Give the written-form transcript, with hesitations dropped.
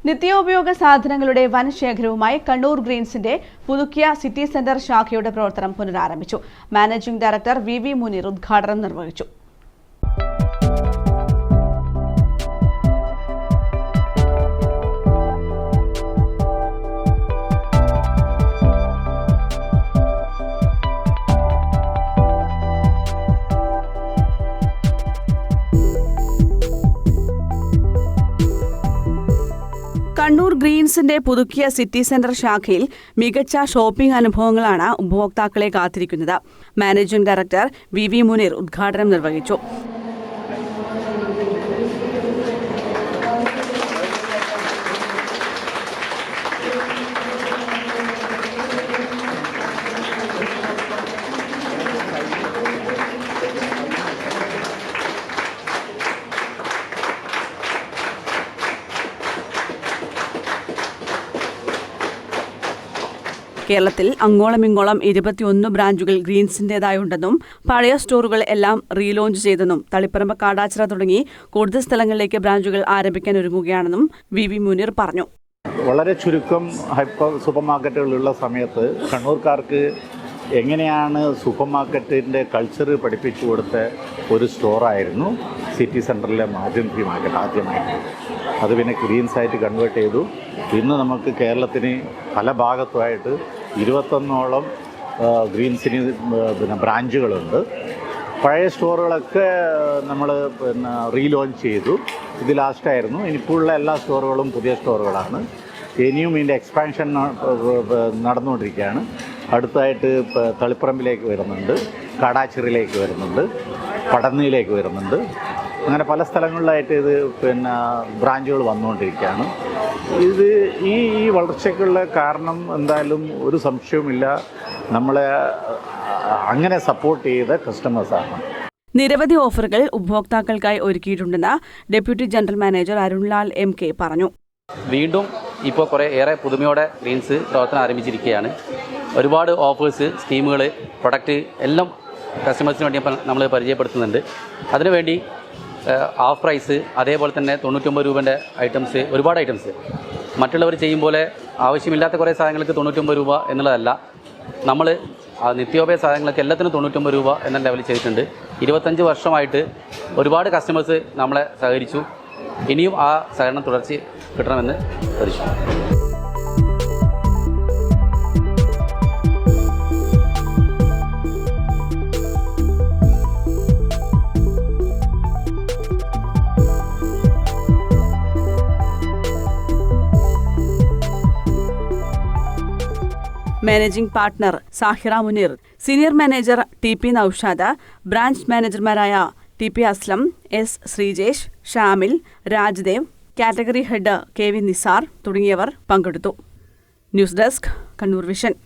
നിത്യോപയോഗ സാധനങ്ങളുടെ വൻ ശേഖരവുമായി കണ്ണൂർ ഗ്രീൻസിന്റെ പുതുക്കിയ സിറ്റി സെന്റർ ശാഖയുടെ പ്രവർത്തനം പുനരാരംഭിച്ചു. മാനേജിംഗ് ഡയറക്ടർ വി മുനീർ ഉദ്ഘാടനം നിർവഹിച്ചു. കണ്ണൂർ ഗ്രീൻസിന്റെ പുതുക്കിയ സിറ്റി സെന്റർ ശാഖയിൽ മികച്ച ഷോപ്പിംഗ് അനുഭവങ്ങളാണ് ഉപഭോക്താക്കളെ കാത്തിരിക്കുന്നത്. മാനേജിംഗ് ഡയറക്ടർ വി മുനീർ ഉദ്ഘാടനം നിർവഹിച്ചു. കേരളത്തിൽ അങ്ങോളമിങ്ങോളം 21 ബ്രാഞ്ചുകൾ ഗ്രീൻസിന്റേതായുണ്ടെന്നും പഴയ സ്റ്റോറുകൾ എല്ലാം റീലോഞ്ച് ചെയ്തെന്നും തളിപ്പറമ്പ് കാടാച്ചിറ തുടങ്ങി കൂടുതൽ സ്ഥലങ്ങളിലേക്ക് ബ്രാഞ്ചുകൾ ആരംഭിക്കാൻ ഒരുങ്ങുകയാണെന്നും വി മുനീർ പറഞ്ഞു. വളരെ ചുരുക്കം ഹൈപ്പർ സൂപ്പർ മാർക്കറ്റുകളുള്ള സമയത്ത് കണ്ണൂർക്കാർക്ക് എങ്ങനെയാണ് സൂപ്പർ മാർക്കറ്റിൻ്റെ കൾച്ചർ പഠിപ്പിച്ചു കൊടുത്ത ഒരു സ്റ്റോറായിരുന്നു സിറ്റി സെൻറ്ററിലെ മാർജിൻ ഫ്രീ മാർക്കറ്റ് ആദ്യമായിട്ട്. അത് പിന്നെ ഗ്രീൻസായിട്ട് കൺവേർട്ട് ചെയ്തു. ഇന്ന് നമുക്ക് കേരളത്തിന് പല ഭാഗത്തുമായിട്ട് 21ഓളം ഗ്രീൻസിന് പിന്നെ ബ്രാഞ്ചുകളുണ്ട്. പഴയ സ്റ്റോറുകളൊക്കെ നമ്മൾ റീലോഞ്ച് ചെയ്തു. ഇത് ലാസ്റ്റായിരുന്നു. ഇനിയിപ്പോഴുള്ള എല്ലാ സ്റ്റോറുകളും പുതിയ സ്റ്റോറുകളാണ്. ഇനിയും ഇതിൻ്റെ എക്സ്പാൻഷൻ നടന്നുകൊണ്ടിരിക്കുകയാണ്. അടുത്തായിട്ട് തളിപ്പറമ്പിലേക്ക് വരുന്നുണ്ട്, കാടാച്ചിറയിലേക്ക് വരുന്നുണ്ട്, പടന്നയിലേക്ക് വരുന്നുണ്ട്. അങ്ങനെ പല സ്ഥലങ്ങളിലായിട്ട് ഇത് ബ്രാഞ്ചുകൾ വന്നുകൊണ്ടിരിക്കുകയാണ്. ഇത് ഈ വളർച്ചയ്ക്കുള്ള കാരണം എന്തായാലും ഒരു സംശയവുമില്ല, നമ്മളെ അങ്ങനെ സപ്പോർട്ട് ചെയ്ത കസ്റ്റമേഴ്സാണ്. നിരവധി ഓഫറുകൾ ഉപഭോക്താക്കൾക്കായി ഒരുക്കിയിട്ടുണ്ടെന്ന് deputy general manager Arunlal MK പറഞ്ഞു. വീണ്ടും ഇപ്പോൾ ഏറെ പുതുമയോടെ ഗ്രീൻസ് പ്രവർത്തനം ആരംഭിച്ചിരിക്കുകയാണ്. ഒരുപാട് ഓഫേഴ്സ്, സ്കീമുകൾ, പ്രൊഡക്റ്റ് എല്ലാം കസ്റ്റമേഴ്സിന് വേണ്ടി നമ്മൾ പരിചയപ്പെടുത്തുന്നുണ്ട്. അതിനുവേണ്ടി ഹാഫ് പ്രൈസ്, അതേപോലെ തന്നെ 99 രൂപേൻ്റെ ഐറ്റംസ്, ഒരുപാട് ഐറ്റംസ് മറ്റുള്ളവർ ചെയ്യും പോലെ ആവശ്യമില്ലാത്ത കുറേ സാധനങ്ങൾക്ക് 99 രൂപ എന്നുള്ളതല്ല. നമ്മൾ നിത്യോപയോഗ സാധനങ്ങൾക്ക് എല്ലാത്തിനും 99 രൂപ എന്ന ലെവലിൽ ചെയ്തിട്ടുണ്ട്. 25 വർഷമായിട്ട് ഒരുപാട് കസ്റ്റമേഴ്സ് നമ്മളെ സഹകരിച്ചു. ഇനിയും ആ സഹകരണം തുടർച്ച കിട്ടണമെന്ന് പ്രതീക്ഷിക്കുന്നു. Managing partner Sahira Muneer, senior manager TP Noushad, branch മാനേജർമാരായ TP Aslam, S Sreejesh, Shamil, Rajdev, category head KV Nisar തുടങ്ങിയവർ പങ്കെടുത്തു. News desk, Kannur vision.